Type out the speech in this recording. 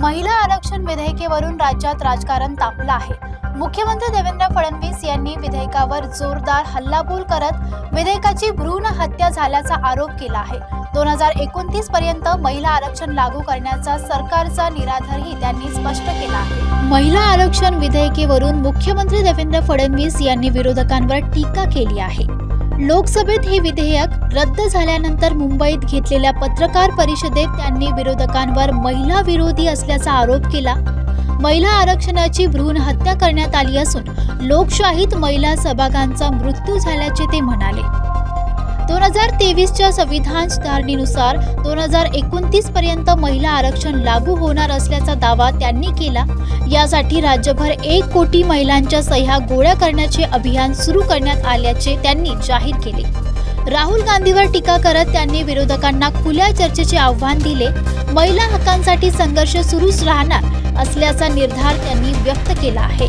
महिला आरक्षण विधेयकावरून राज्यात राजकारण तापलं आहे। मुख्यमंत्री देवेंद्र फडणवीस यांनी विधेयकावर जोरदार हल्लाबोल करत विधेयकाची भ्रूण हत्या झाल्याचा आरोप केला आहे। 2029 पर्यंत महिला आरक्षण लागू करण्याचा सरकारचा निराधारही त्यांनी स्पष्ट केला आहे। महिला आरक्षण विधेयकावरून मुख्यमंत्री देवेंद्र फडणवीस यांनी विरोधकांवर टीका केली आहे। लोकसभेत हे विधेयक रद्द झाल्यानंतर मुंबईत घेतलेल्या पत्रकार परिषदेत त्यांनी विरोधकांवर महिला विरोधी असल्याचा आरोप केला। महिला आरक्षणाची भ्रूण हत्या करण्यात आली असून लोकशाहीत महिला सहभागांचा मृत्यू झाल्याचे ते म्हणाले। 2023च्या संविधान सुधारणेनुसार 2029 पर्यंत महिला आरक्षण लागू होणार असल्याचा दावा त्यांनी केला। यासाठी राज्यभर 1 कोटी महिलांच्या सह्या गोळा करण्याचे अभियान सुरू करण्यात आल्याचे त्यांनी जाहीर केले। राहुल गांधीवर टीका करत त्यांनी विरोधकांना खुल्या चर्चेचे आव्हान दिले। महिला हक्कांसाठी संघर्ष सुरूच राहणार असल्याचा निर्धार त्यांनी व्यक्त केला आहे।